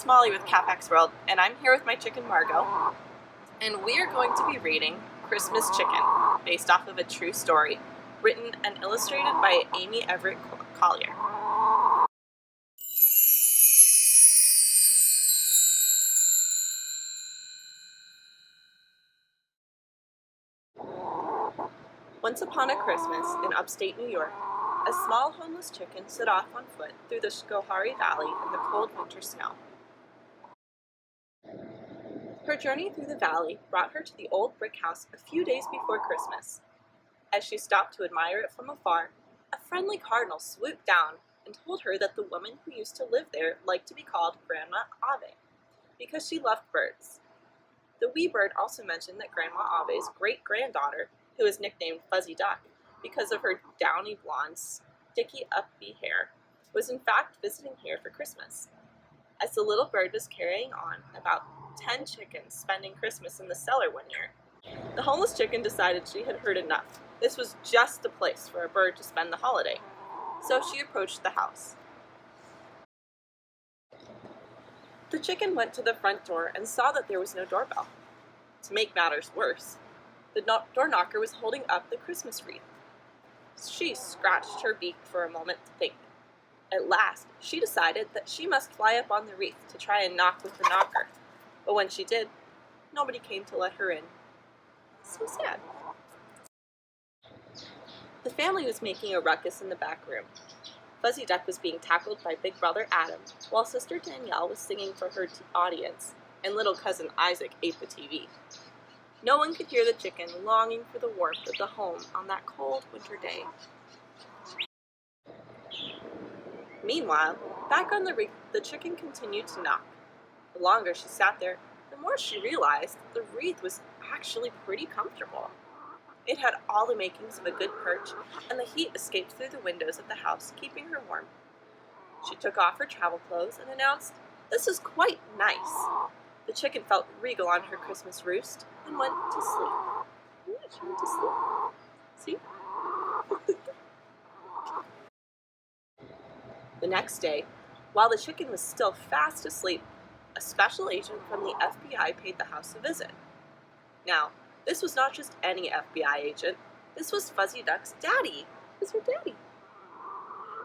it's Molly with CapEx World, and I'm here with my chicken Margo, and we are going to be reading Christmas Chicken, based off of a true story, written and illustrated by Amy Everett Colyer. Once upon a Christmas in upstate New York, a small homeless chicken set off on foot through the Schoharie Valley in the cold winter snow. Her journey through the valley brought her to the old brick house a few days before Christmas. As she stopped to admire it from afar, a friendly cardinal swooped down and told her that the woman who used to live there liked to be called Grandma Ave, because she loved birds. The wee bird also mentioned that Grandma Ave's great-granddaughter, who was nicknamed Fuzzy Duck because of her downy blonde, sticky upy hair, was in fact visiting here for Christmas. As the little bird was carrying on about 10 chickens spending Christmas in the cellar one year, the homeless chicken decided she had heard enough. This was just the place for a bird to spend the holiday. So she approached the house. The chicken went to the front door and saw that there was no doorbell. To make matters worse, the door knocker was holding up the Christmas wreath. She scratched her beak for a moment to think. At last, she decided that she must fly up on the wreath to try and knock with the knocker. But when she did, nobody came to let her in. So sad. The family was making a ruckus in the back room. Fuzzy Duck was being tackled by Big Brother Adam, while Sister Danielle was singing for her audience, and little cousin Isaac ate the TV. No one could hear the chicken longing for the warmth of the home on that cold winter day. Meanwhile, back on the wreath, the chicken continued to knock. The longer she sat there, the more she realized the wreath was actually pretty comfortable. It had all the makings of a good perch, and the heat escaped through the windows of the house, keeping her warm. She took off her travel clothes and announced, "This is quite nice." The chicken felt regal on her Christmas roost and went to sleep. She went to sleep. See? The next day, while the chicken was still fast asleep, a special agent from the FBI paid the house a visit. Now, this was not just any FBI agent. This was Fuzzy Duck's daddy. This was her daddy.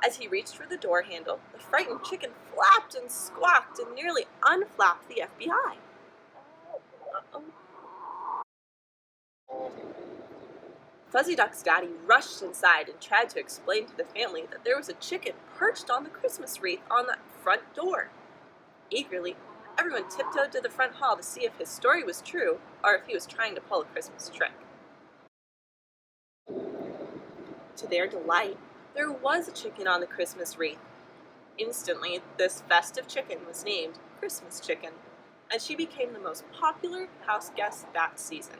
As he reached for the door handle, the frightened chicken flapped and squawked and nearly unflapped the FBI. Fuzzy Duck's daddy rushed inside and tried to explain to the family that there was a chicken perched on the Christmas wreath on the front door. Eagerly, everyone tiptoed to the front hall to see if his story was true or if he was trying to pull a Christmas trick. To their delight, there was a chicken on the Christmas wreath. Instantly, this festive chicken was named Christmas Chicken, and she became the most popular house guest that season.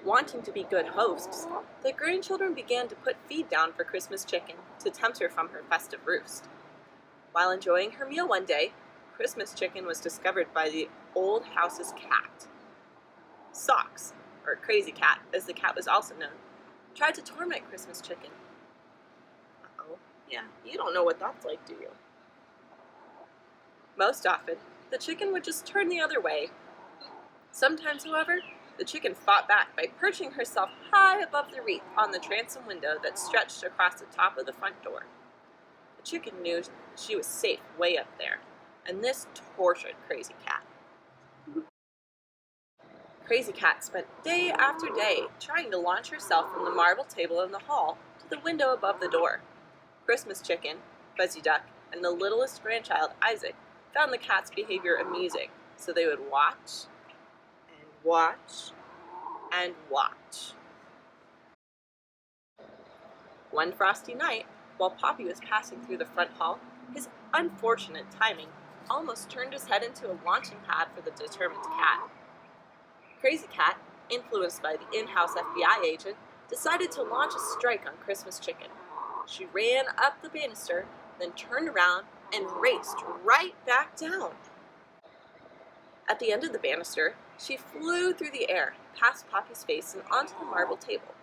Wanting to be good hosts, the grandchildren began to put feed down for Christmas Chicken to tempt her from her festive roost. While enjoying her meal one day, Christmas Chicken was discovered by the old house's cat. Socks, or Crazy Cat as the cat was also known, tried to torment Christmas Chicken. Uh-oh, yeah, you don't know what that's like, do you? Most often, the chicken would just turn the other way. Sometimes, however, the chicken fought back by perching herself high above the wreath on the transom window that stretched across the top of the front door. The chicken knew she was safe way up there, and this tortured Crazy Cat. Crazy Cat spent day after day trying to launch herself from the marble table in the hall to the window above the door. Christmas Chicken, Fuzzy Duck, and the littlest grandchild, Isaac, found the cat's behavior amusing, so they would watch and watch and watch. One frosty night, while Poppy was passing through the front hall, his unfortunate timing almost turned his head into a launching pad for the determined cat. Crazy Cat, influenced by the in-house FBI agent, decided to launch a strike on Christmas Chicken. She ran up the banister, then turned around and raced right back down. At the end of the banister, she flew through the air, past Poppy's face and onto the marble table.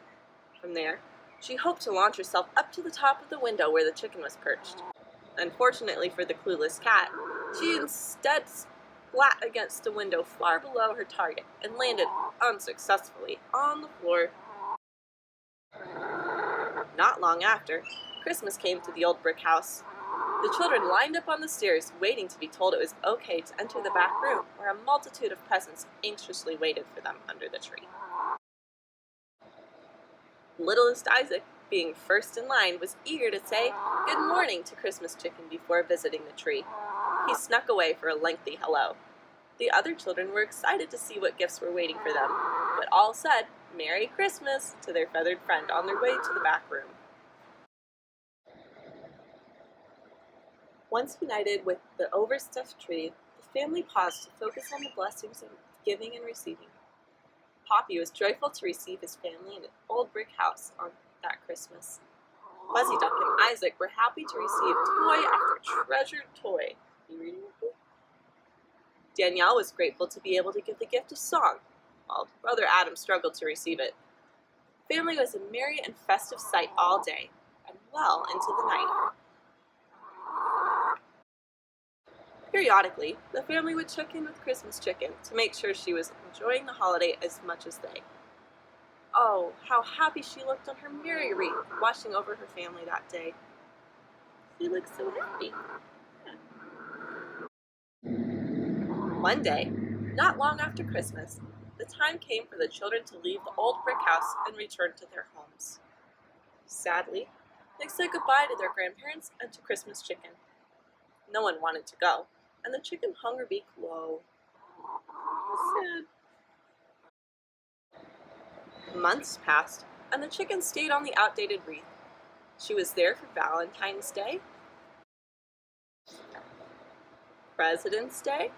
From there, she hoped to launch herself up to the top of the window where the chicken was perched. Unfortunately for the clueless cat, she instead splat against a window far below her target and landed unsuccessfully on the floor. Not long after, Christmas came to the old brick house. The children lined up on the stairs, waiting to be told it was okay to enter the back room, where a multitude of presents anxiously waited for them under the tree. Littlest Isaac, being first in line, was eager to say good morning to Christmas Chicken before visiting the tree. He snuck away for a lengthy hello. The other children were excited to see what gifts were waiting for them, but all said Merry Christmas to their feathered friend on their way to the back room. Once united with the overstuffed tree, the family paused to focus on the blessings of giving and receiving. Poppy was joyful to receive his family in an old brick house on that Christmas. Fuzzy Duck and Isaac were happy to receive toy after treasured toy. You reading with me? Danielle was grateful to be able to give the gift of song, while Brother Adam struggled to receive it. Family was a merry and festive sight all day, and well into the night. Periodically, the family would check in with Christmas Chicken to make sure she was enjoying the holiday as much as they. Oh, how happy she looked on her merry wreath, watching over her family that day. She looked so happy. One day, not long after Christmas, the time came for the children to leave the old brick house and return to their homes. Sadly, they said goodbye to their grandparents and to Christmas Chicken. No one wanted to go, and the chicken hung her beak low. Sad. Months passed, and the chicken stayed on the outdated wreath. She was there for Valentine's Day, President's Day,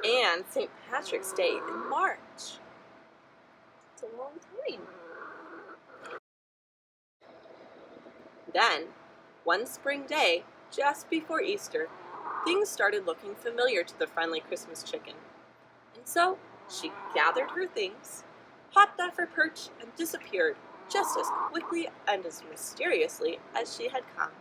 and St. Patrick's Day in March. It's a long time. Then, one spring day, just before Easter, things started looking familiar to the friendly Christmas Chicken. And so, she gathered her things, hopped off her perch, and disappeared just as quickly and as mysteriously as she had come.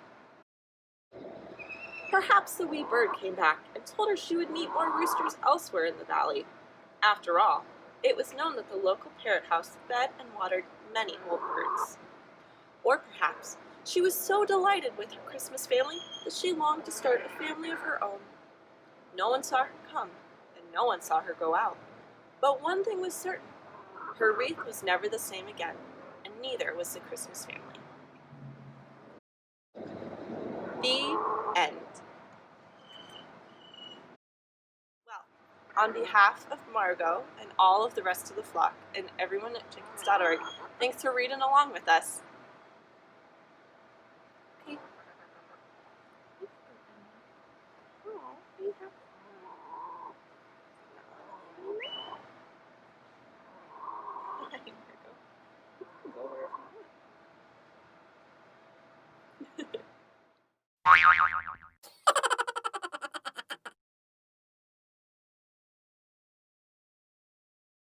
Perhaps the wee bird came back and told her she would meet more roosters elsewhere in the valley. After all, it was known that the local parrot house fed and watered many old birds. Or perhaps she was so delighted with her Christmas family that she longed to start a family of her own. No one saw her come, and no one saw her go out. But one thing was certain. Her wreath was never the same again, and neither was the Christmas family. The end. Well, on behalf of Margo and all of the rest of the flock and everyone at chickens.org, thanks for reading along with us.